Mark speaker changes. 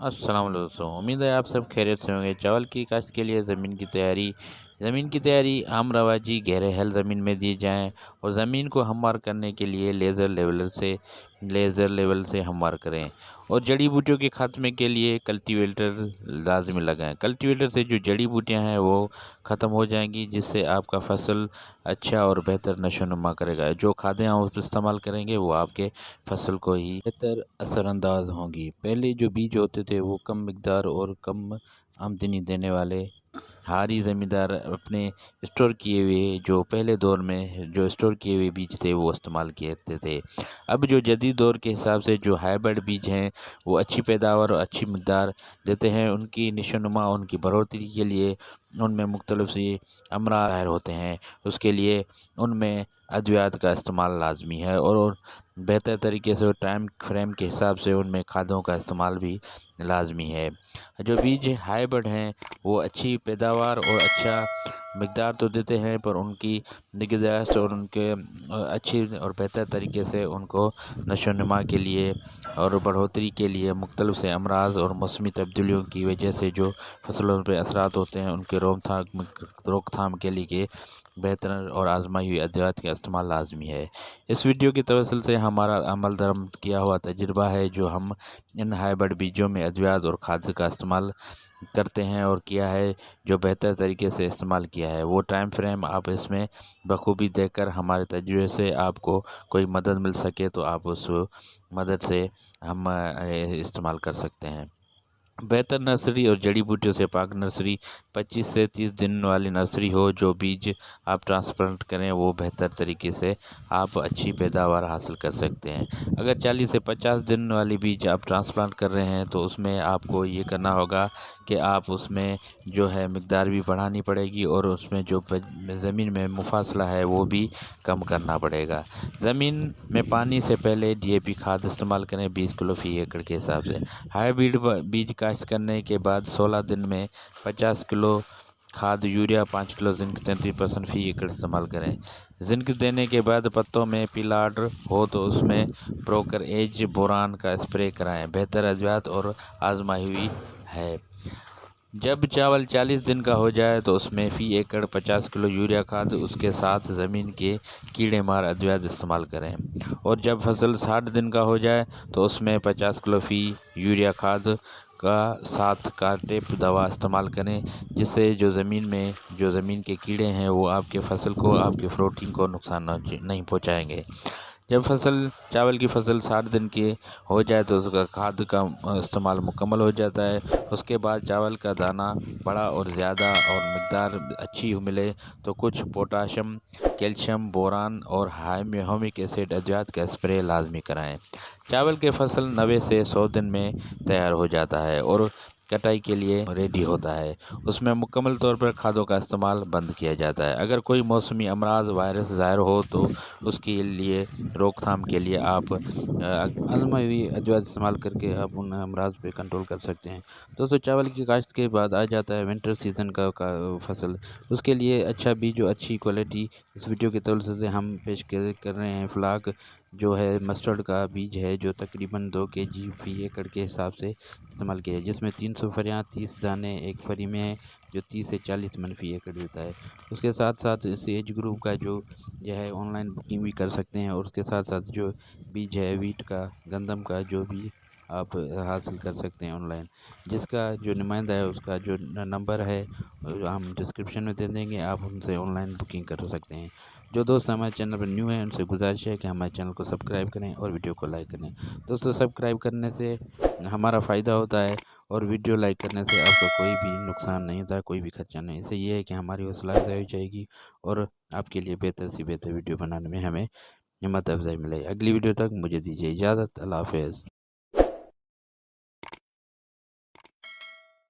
Speaker 1: अस्सलाम वालेकुम दोस्तों, उम्मीद है आप सब खैरियत से होंगे। चावल की काश्त के लिए ज़मीन की तैयारी आम रवाजी गहरे हल ज़मीन में दी जाएं और ज़मीन को हमवार करने के लिए लेज़र लेवल से हमवार करें और जड़ी बूटियों के खात्मे के लिए कल्टीवेटर लाजमी लगाएं। कल्टीवेटर से जो जड़ी बूटियां हैं वो ख़त्म हो जाएंगी, जिससे आपका फसल अच्छा और बेहतर नशोनुमा करेगा। जो खादें आप इस्तेमाल करेंगे वो आपके फसल को ही बेहतर असरअंदाज होंगी। पहले जो बीज होते थे वो कम मिकदार और कम आमदनी देने वाले हारी ज़मींदार अपने स्टोर किए हुए जो पहले दौर में जो स्टोर किए हुए बीज थे वो इस्तेमाल किए थे। अब जो जदीद दौर के हिसाब से जो हाइब्रिड बीज हैं वो अच्छी पैदावार और अच्छी मिकदार देते हैं। उनकी नशोनुमा उनकी बढ़ोतरी के लिए उनमें मुख्तलिफ सी अमराज ज़ाहिर होते हैं, उसके लिए उनमें अद्वियात का इस्तेमाल लाजमी है और बेहतर तरीके से टाइम फ्रेम के हिसाब से उनमें खादों का इस्तेमाल भी लाजमी है। जो बीज हाइब्रिड हैं वो अच्छी पैदावार और अच्छा मिकदार तो देते हैं, पर उनकी निगहदाश्त और उनके अच्छी और बेहतर तरीके से उनको नशोनुमा के लिए और बढ़ोतरी के लिए मुख्तलिफ से अमराज और मौसमी तब्दीलियों की वजह से जो फसलों पर असरात होते हैं उनके रोकथाम के लिए बेहतर और आजमाई हुई अद्वियात का इस्तेमाल लाजमी है। इस वीडियो की तवज्जुह से हमारा अमल दरामद किया हुआ तजुर्बा है, जो हम इन हाइब्रिड बीजों में अद्वियात और खाद का इस्तेमाल करते हैं और किया है, जो बेहतर तरीके से इस्तेमाल किया है। वो टाइम फ्रेम आप इसमें बखूबी देखकर हमारे तजुर्बे से आपको कोई मदद मिल सके तो आप उस मदद से हम इस्तेमाल कर सकते हैं। बेहतर नर्सरी और जड़ी बूटियों से पाक नर्सरी 25 से 30 दिन वाली नर्सरी हो। जो बीज आप ट्रांसप्लांट करें वो बेहतर तरीके से आप अच्छी पैदावार हासिल कर सकते हैं। अगर 40 से 50 दिन वाली बीज आप ट्रांसप्लांट कर रहे हैं तो उसमें आपको ये करना होगा कि आप उसमें जो है मिकदार भी बढ़ानी पड़ेगी और उसमें जो ज़मीन में मुफासला है वो भी कम करना पड़ेगा। ज़मीन में पानी से पहले DAP खाद इस्तेमाल करें 20 किलो फ़ी एकड़ के हिसाब से। हाइब्रिड बीज काश्त करने के बाद 16 दिन में 50 किलो खाद यूरिया 5 किलो जिंक 33% फ़ी एकड़ इस्तेमाल करें। जिंक देने के बाद पत्तों में पीला ऑर्डर हो तो उसमें ब्रोकर एज बोरान का स्प्रे कराएं। बेहतर अद्वियात और आजमाई हुई है। जब चावल 40 दिन का हो जाए तो उसमें फ़ी एकड़ 50 किलो यूरिया खाद उसके साथ ज़मीन के कीड़े मार अद्वियात इस्तेमाल करें। और जब फसल 60 दिन का हो जाए तो उसमें 50 किलो फ़ी यूरिया खाद का साथ काटे दवा इस्तेमाल करें, जिससे जो ज़मीन के कीड़े हैं वो आपके फसल को आपके फ्रूटिंग को नुकसान नहीं पहुँचाएँगे। जब चावल की फसल 60 दिन की हो जाए तो उसका खाद का इस्तेमाल मुकम्मल हो जाता है। उसके बाद चावल का दाना बड़ा और ज़्यादा और मिकदार अच्छी मिले तो कुछ पोटाशियम, कैल्शियम, बोरान और ह्यूमिक एसिड अद्वियात का स्प्रे लाजमी कराएं। चावल के फसल 90 से 100 दिन में तैयार हो जाता है और कटाई के लिए रेडी होता है। उसमें मुकम्मल तौर पर खादों का इस्तेमाल बंद किया जाता है। अगर कोई मौसमी अमराज वायरस ज़ाहिर हो तो उसके लिए रोकथाम के लिए आप आजमाई हुई अद्वियात इस्तेमाल करके आप उन अमराज पे कंट्रोल कर सकते हैं। दोस्तों, चावल की काश्त के बाद आ जाता है विंटर सीज़न का फसल। उसके लिए अच्छा बीज और अच्छी क्वालिटी इस वीडियो के तौर से हम पेश कर रहे हैं। फ्लाक जो है मस्टर्ड का बीज है, जो तकरीबन 2 kg फ़ी एकड़ के हिसाब से इस्तेमाल किया है, जिसमें 300 फलियाँ 30 दाने एक फली में है, जो 30 से 40 मन फ़ी एकड़ देता है। उसके साथ साथ इस एज ग्रुप का जो है ऑनलाइन बुकिंग भी कर सकते हैं और उसके साथ साथ जो बीज है वीट का, गंदम का, जो भी आप हासिल कर सकते हैं ऑनलाइन, जिसका जो नुमाइंदा है उसका जो नंबर है हम डिस्क्रिप्शन में दे देंगे, आप उनसे ऑनलाइन बुकिंग कर सकते हैं। जो दोस्त हमारे चैनल पर न्यू हैं उनसे गुजारिश है कि हमारे चैनल को सब्सक्राइब करें और वीडियो को लाइक करें। दोस्तों, सब्सक्राइब करने से हमारा फ़ायदा होता है और वीडियो लाइक करने से आपका कोई भी नुकसान नहीं होता, कोई भी खर्चा नहीं। इससे ये है कि हमारी हौसला अफजाई हो जाएगी और आपके लिए बेहतर से बेहतर वीडियो बनाने में हमें हिम्मत अफजाई मिलेगी। अगली वीडियो तक मुझे दीजिए इजाज़त। अल्लाह हाफ़िज़।